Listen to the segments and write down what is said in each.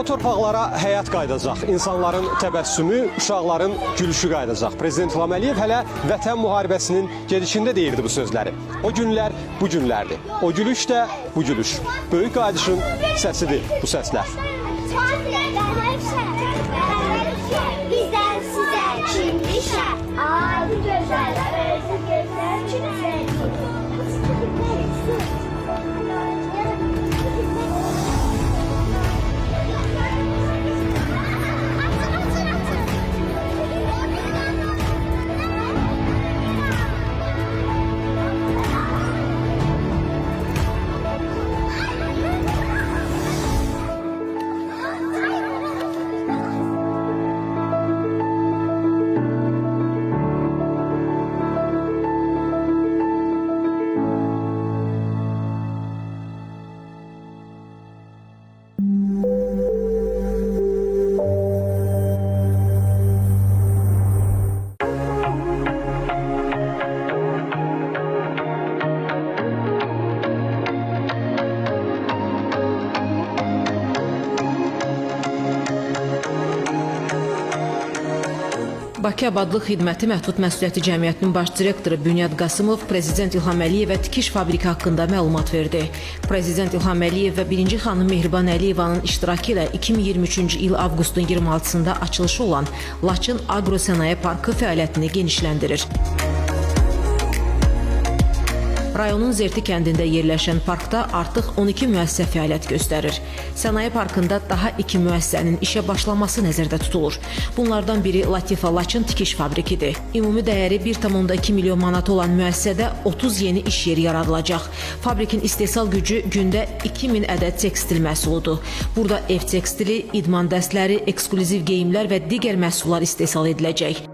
O torpaqlara həyat qayıdacaq, insanların təbəssümü, uşaqların gülüşü qayıdacaq. Prezident İlham Əliyev hələ Vətən müharibəsinin gedişində deyirdi bu sözləri. O günlər bu günlərdir. O gülüş də bu gülüş. Böyük qayıdışın səsidir bu səslər. Bizden size kim düşer? Adi gözler, arası gözler, kimse. Bakı Abadlıq Xidməti Məhdud Məsuliyyətli Cəmiyyətinin baş direktoru Bünyad Qasımov Prezident İlham Əliyevə tikiş fabriki haqqında məlumat verdi. Prezident İlham Əliyev və 1-ci xanım Mehriban Əliyevanın iştirakı ilə 2023-cü il avqustun 26-sında açılışı olan Laçın Agro Sənaye Parkı fəaliyyətini genişləndirir. Rayonun Zerti kəndində yerləşən parkda artıq 12 müəssisə fəaliyyət göstərir. Sənaye parkında daha 2 müəssisənin işə başlaması nəzərdə tutulur. Bunlardan biri Latifa Laçın tikiş fabrikidir. Ümumi dəyəri 1,2 milyon manat olan müəssisədə 30 yeni iş yeri yaradılacaq. Fabrikin istehsal gücü gündə 2000 ədəd tekstil məhsuludur. Burada ev tekstili, idman dəstləri, eksklüziv geyimlər və digər məhsullar istehsal ediləcək.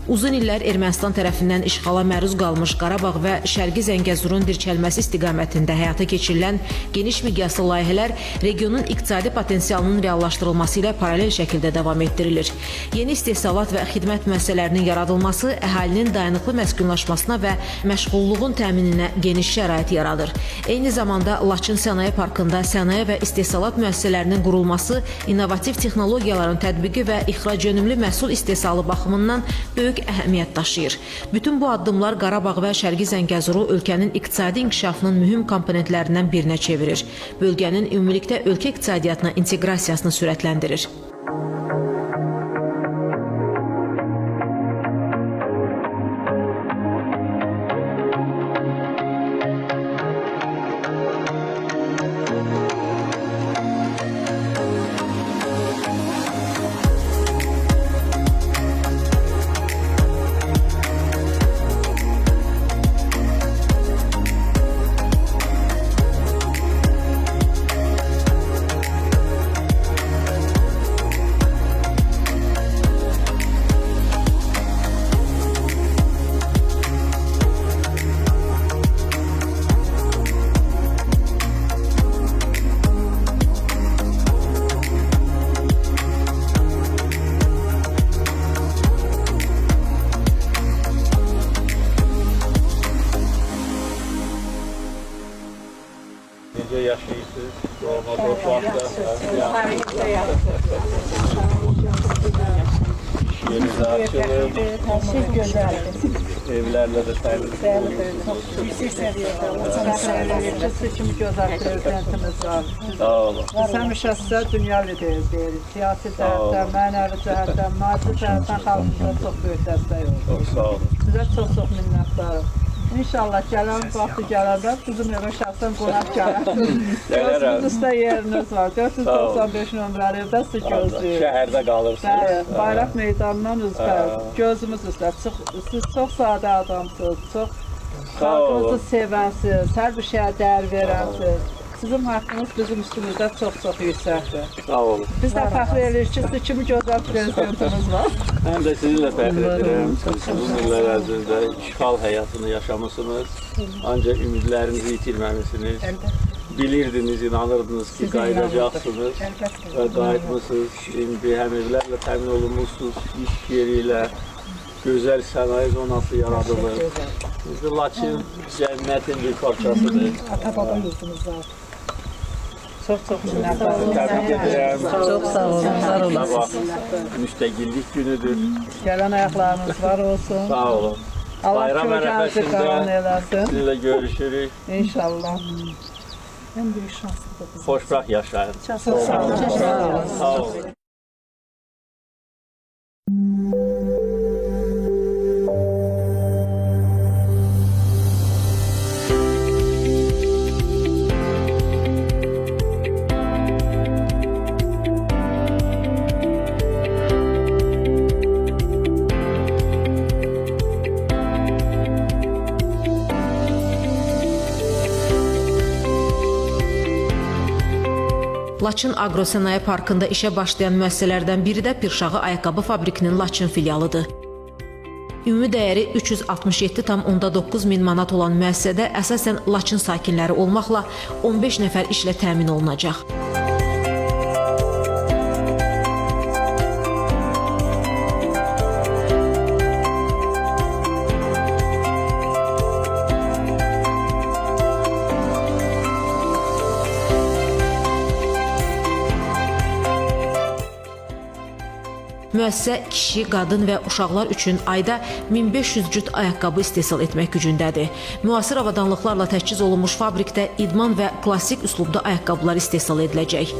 Uzun illər Ermənistan tərəfindən işğala məruz qalmış Qarabağ və Şərqi Zəngəzurun dirçəlməsi istiqamətində həyata keçirilən geniş miqyaslı layihələr regionun iqtisadi potensialının reallaşdırılması ilə paralel şəkildə davam etdirilir. Yeni istehsalat və xidmət müəssisələrinin yaradılması əhalinin dayanıqlı məskunlaşmasına və məşğulluğun təmininə geniş şərait yaradır. Eyni zamanda Laçın Sənaye Parkında sənaye və istehsalat müəssisələrinin qurulması, innovativ texnologiyaların tətbiqi və ixrac yönümlü məhsul istehsalı baxımından böyük əhəmiyyət daşıyır. Bütün bu addımlar Qarabağ və Şərqi Zəngəzuru ölkənin iqtisadi inkişafının mühüm komponentlərindən birinə çevirir. Bölgənin ümumilikdə ölkə iqtisadiyyatına inteqrasiyasını sürətləndirir. Necə yaşayırsınız? Doğma torpaqda. İş yeriniz açılır. Evlərlə də təmin. Yüksek seviyede. Çalışmalarımızı için gözəl prezidentimiz var. Sağ olun. Biz həmişə sizə dünya lideri deyirik. Siyasi cəhətdən, mənəvi cəhətdən, maddi cəhətdən xalqımıza çox böyük dəstək oldu. Çox sağ olun. Sizə çox minnətdarım. İnşallah gələn vaxtı gələndə bizim evə şəxsən qonaq gələr. Gələrəm. Gözümüzdə yeriniz var. 495 nömrəli evdə sizi gözləyir. Şəhərdə qalırsınız. Bəli, Bayraq meydanından üzbər. Gözümüz üstə. Siz çox sadə adamsınız. Çox xalqınızı sevənsiniz. Hər bir şeyə dəyər verənsiniz. Sizin haqqınız bizim üstümüzdə çox-çox yüksəkdir. Sağ olun. Biz də fəxr edirik ki, siz kimi gözəl prezidentimiz var. Mən də sizinlə fəxr edirəm. Siz uzun illər ərzində işğal həyatını yaşamısınız. Ancaq ümidlərinizi itirməmisiniz. Bilirdiniz, inanırdınız ki, qayıdacaqsınız və qayıtmışsınız. İndi həm evlərlə təmin olunmuşsunuz, iş yeri ilə gözəl sənaye zonası yaradılır. İndi Laçın cənnətin bir parçasıdır. Ata-baba yurdumuz var. Çox-çox Təbrik edirəm. Çox sağ olun, var olun. Sabah müstəqillik günüdür. Gələn ayaqlarınız var olsun. Sağ olun. Allah Bayram kölgənizi qalan ərəfəsində eləsin. sizinlə görüşürük. İnşallah. En büyük şanslıdır bizim. Xoşbəxt yaşayın. Çok sağ olun. Sağ olun. Laçın Agrosənaye Parkında işə başlayan müəssisələrdən biri də Pirşağı Ayaqqabı Fabrikinin Laçın filialıdır. Ümumi dəyəri 367,9 min manat olan müəssisədə əsasən Laçın sakinləri olmaqla 15 nəfər işlə təmin olunacaq. Müəssisə kişi, qadın və uşaqlar üçün ayda 1500 cüt ayaqqabı istehsal etmək gücündədir. Müasir avadanlıqlarla təchiz olunmuş fabrikdə idman və klassik üslubda ayaqqabılar istehsal ediləcək.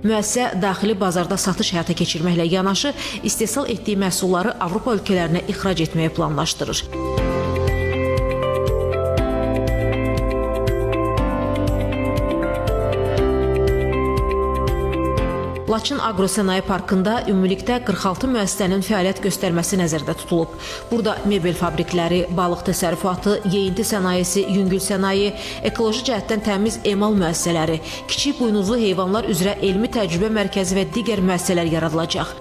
Müəssisə daxili bazarda satış həyata keçirməklə yanaşı, istehsal etdiyi məhsulları Avropa ölkələrinə ixrac etməyi planlaşdırır. Laçın Agrosənaye Parkında ümumilikdə 46 müəssisənin fəaliyyət göstərməsi nəzərdə tutulub. Burada mebel fabrikləri, balıq təsərrüfatı, yeyinti sənayesi, yüngül sənaye, ekoloji cəhətdən təmiz emal müəssisələri, kiçik buynuzlu heyvanlar üzrə elmi təcrübə mərkəzi və digər müəssisələr yaradılacaq.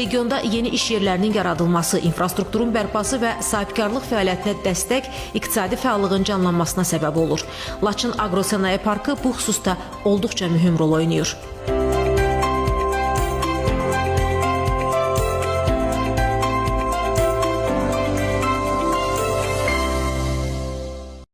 Regionda yeni iş yerlərinin yaradılması, infrastrukturun bərpası və sahibkarlıq fəaliyyətinə dəstək iqtisadi fəallığın canlanmasına səbəb olur. Laçın Agrosənaye Parkı bu xüsusda olduqca mühüm rol oynayır.